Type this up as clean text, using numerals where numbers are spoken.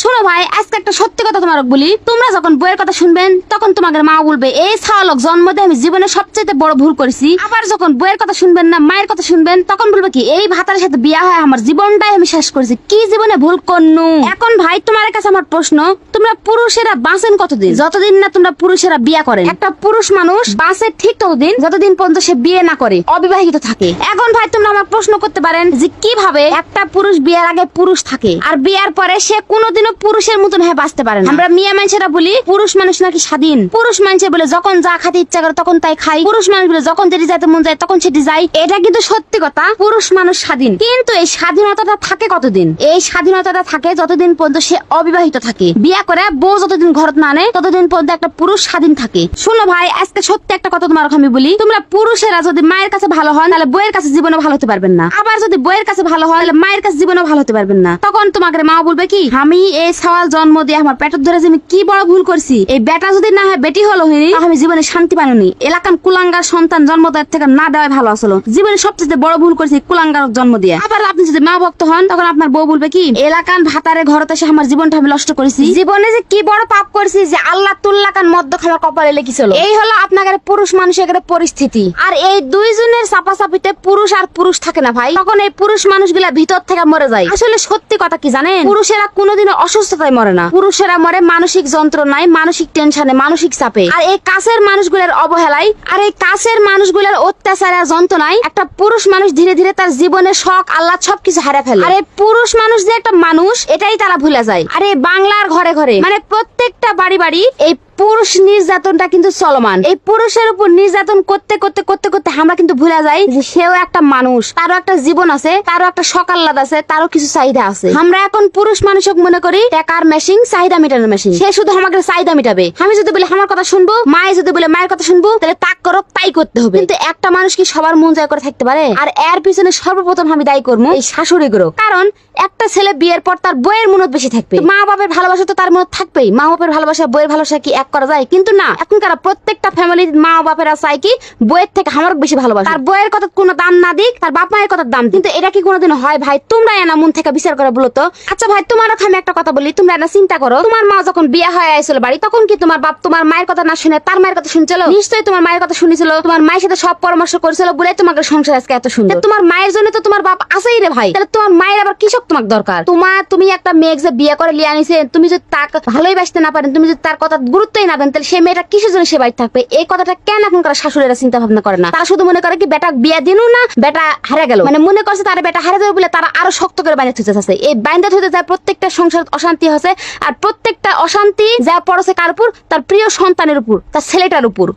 শোনো ভাই, আজকে একটা সত্যি কথা তোমার বলি। তোমরা যখন বইয়ের কথা শুনবেন তখন তোমাদের মা বলবে এই ছাওয়ালক জন্ম দিয়ে আমি জীবনে সবচেয়ে বড় ভুল করেছি। আবার যখন বইয়ের কথা শুনবেন না, মায়ের কথা শুনবেন, তখন বলবে কি এই ভাতারের সাথে বিয়া হয় আমার জীবনটাই আমি শেষ করেছি। কি জীবনে ভুল করনু? এখন ভাই তোমার কাছে আমার প্রশ্ন, তোমরা পুরুষেরা বাঁচেন কতদিন? যতদিন না তোমরা পুরুষেরা বিয়া করেন। একটা পুরুষ মানুষ বাঁচে ঠিক ততদিন যতদিন পর্যন্ত সে বিয়ে না করে, অবিবাহিত থাকে। এখন ভাই তোমরা আমার প্রশ্ন করতে পারেন যে কিভাবে একটা পুরুষ বিয়ের আগে পুরুষ থাকে আর বিয়ার পরে সে কোনোদিনও পুরুষের মতন হয়ে বাঁচতে পারে না। আমরা মেয়ে মানুষেরা বলি পুরুষ মানুষ নাকি স্বাধীন। পুরুষ মানুষে বলে যখন যা খাতে ইচ্ছা করে তখন তাই খাই। পুরুষ মানুষ বলে যখন যেটি যাইতে মন যায় তখন সেটি যায়। এটা কিন্তু সত্যি কথা, পুরুষ মানুষ স্বাধীন। কিন্তু এই স্বাধীনতাটা থাকে কতদিন? এই স্বাধীনতাটা থাকে যতদিন পর্যন্ত সে অবিবাহিত থাকে। বিয়া করে বউ যতদিন ঘরত না আনে ততদিন পর্যন্ত একটা পুরুষ স্বাধীন থাকে। শোনো ভাই, আজকে সত্যি একটা কথা তোমার আমি বলি, তোমরা পুরুষেরা যদি মায়ের কাছে ভালো হন তাহলে বইয়ের কাছে জীবনে ভালো হতে পারবেন না। আবার যদি বইয়ের কাছে ভালো হয় তাহলে মায়ের কাছে জীবনে ভালো হতে পারবেন না। তখন তোমাকে মা বলবে কি আমি এই সওয়াল জন্ম দিয়ে আমার পেটের ধরে আমি কি বড় ভুল করছি। এই বেটা যদি না হয় বেটি হলো হইনি, আমি জীবনে শান্তি পাইনি। এলাকান কুলাঙ্গার সন্তান জন্ম দেওয়ার থেকে না দেওয়াই ভালো আসলো। জীবনে সবচেয়ে বড় ভুল করেছি কুলাঙ্গার জন্ম দিয়ে। আবার আপনি যদি মা ভক্ত হন তখন আপনার বউ বলবে কি এলাকান ভাতারে ঘরতে এসে আমার জীবনটা আমি নষ্ট করেছি। জীবনে যে কি বড় পাপ করেছি যে আল্লাহ তুল্লাকান মদ্য খাবার কপালে লিখেছিল। এই হলো আপনাদের পুরুষ মানুষের পরিস্থিতি। আর এই দুইজনের চাপাচাপিতে পুরুষ আর পুরুষ থাকে না ভাই, তখন এই পুরুষ মানুষগুলা ভিতর থেকে মরে যায়। আসলে সত্যি কথা কি জানেন, পুরুষেরা কোনোদিনও অসুস্থতায় মরে না। পুরুষেরা মরে মানসিক যন্ত্রণায়, মানসিক টেনশনে, মানসিক চাপে। আর এই কাছের মানুষগুলোর অবহেলায় আর এই কাছের মানুষগুলোর অত্যাচারে যন্ত্রণায় একটা পুরুষ মানুষ ধীরে ধীরে তার জীবনের শখ আল্লাহ সবকিছু হারা ফেলে। আর এই পুরুষ মানুষ যে একটা মানুষ এটাই তারা ভুলে যায়। আর এই বাংলার ঘরে ঘরে মানে প্রত্যেকটা বাড়ি বাড়ি এই পুরুষ নির্যাতনটা কিন্তু চলমান। এই পুরুষের উপর নির্যাতন করতে করতে করতে করতে আমরা কিন্তু ভুলে যাই যে সেও একটা মানুষ, তারও একটা জীবন আছে, তারও একটা সকাল্লাদ আছে, তারও কিছু চাহিদা আছে। আমরা এখন পুরুষ মানুষক মনে করি টাকার মেশিন, চাহিদা মেটানোর মেশিন। সে শুধু আমাকে চাহিদা মেটাবে। আমি যদি বলে আমার কথা শুনবো, মায়ে যদি বলে মায়ের কথা শুনবো, তাহলে তাক করো তাই করতে হবে। কিন্তু একটা মানুষ কি সবার মন জয় করে থাকতে পারে? আর এর পিছনে সর্বপ্রথম আমি দায়ী করবো এই শাশুড়ি গুলো। কারণ একটা ছেলে বিয়ের পর তার বইয়ের মনত বেশি থাকবে। মা বাপের ভালোবাসা তো তার মনত থাকবেই। মা বাপের ভালোবাসা বইয়ের ভালোবাসা কি এক করা যায়? কিন্তু না, এখনকার প্রত্যেকটা ফ্যামিলির মা বাপেরা চায় কি বইয়ের থেকে আমার বেশি ভালোবাসা। তার বইয়ের কথা কোনো দাম না দিক, তার বাপ মায়ের কথা দাম। কিন্তু এটা কি কোনোদিন হয় ভাই? তোমরা এনা মন থেকে বিচার করে বলো তো। আচ্ছা ভাই, তোমার আমি একটা কথা বলি, তোমরা এটা চিন্তা করো, তোমার মা যখন বিয়ে হয়ে আইছিল বাড়ি, তখন কি তোমার বাপ তোমার মায়ের কথা না শুনে তার মায়ের কথা শুনছিল? নিশ্চয়ই তোমার মায়ের কথা শুনেছিল। তোমার মায়ের সাথে সব পরামর্শ করেছিল বলে তোমাকে সংসার আজকে এত সুন্দর। তোমার মায়ের জন্য তো তোমার বাপ আছেই রে ভাই। তাহলে তোমার মায়ের আবার কৃষক তোমার দরকার? তুমি একটা মেয়ে যে বিয়ে করে লিয়ে আনিছে, তুমি যদি তাকে ভালোই বাসতে না পারেন, তুমি যদি তার কথা গুরুত্বই না দেন, তাহলে সেই মেয়েটা কিসের জন্য সে বাড়ি থাকবে? এই কথাটা কেন এখনকার শাশুড়িরা চিন্তা ভাবনা করে না? তারা শুধু মনে করে কি বেটা বিয়ে দিনু না, বেটা হারা গেল, মানে মনে করছে তার বেটা হারা যাবে বলে তারা আরো শক্ত করে বাইরে থুতে আছে। এই বাইন্দা থুতে যায় প্রত্যেকটা সংসার অশান্তি হচ্ছে। আর প্রত্যেকটা অশান্তি যা পড়ছে কার উপর? তার প্রিয় সন্তানের উপর, তার ছেলেটার উপর।